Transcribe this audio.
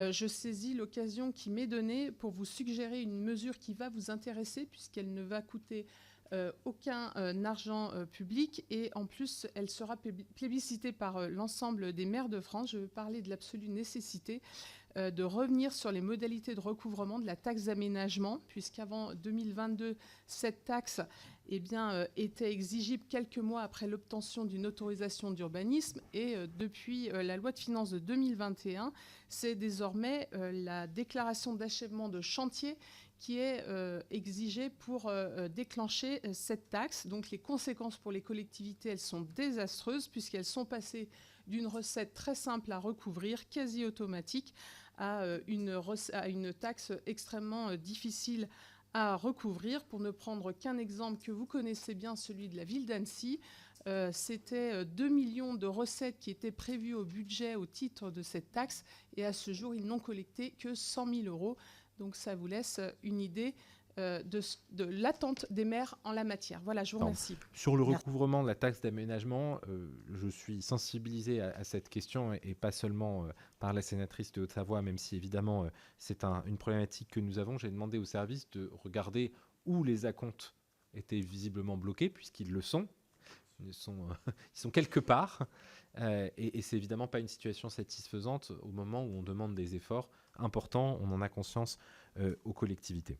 Je saisis l'occasion qui m'est donnée pour vous suggérer une mesure qui va vous intéresser puisqu'elle ne va coûter aucun argent public et en plus elle sera plébiscitée par l'ensemble des maires de France. Je veux parler de l'absolue nécessité de revenir sur les modalités de recouvrement de la taxe d'aménagement, puisqu'avant 2022, cette taxe était exigible quelques mois après l'obtention d'une autorisation d'urbanisme. Et depuis la loi de finances de 2021, c'est désormais la déclaration d'achèvement de chantier qui est exigée pour déclencher cette taxe. Donc les conséquences pour les collectivités, elles sont désastreuses puisqu'elles sont passées d'une recette très simple à recouvrir, quasi automatique, à une taxe extrêmement difficile à recouvrir. Pour ne prendre qu'un exemple que vous connaissez bien, celui de la ville d'Annecy, c'était 2 millions de recettes qui étaient prévues au budget au titre de cette taxe, et à ce jour, ils n'ont collecté que 100 000 euros. Donc ça vous laisse une idée de l'attente des maires en la matière. Voilà, je vous remercie. Sur le recouvrement de la taxe d'aménagement, je suis sensibilisé à cette question et pas seulement par la sénatrice de Haute-Savoie, même si évidemment c'est une problématique que nous avons. J'ai demandé au service de regarder où les acomptes étaient visiblement bloqués, puisqu'ils le sont. Ils sont quelque part. Et c'est évidemment pas une situation satisfaisante au moment où on demande des efforts importants. On en a conscience aux collectivités.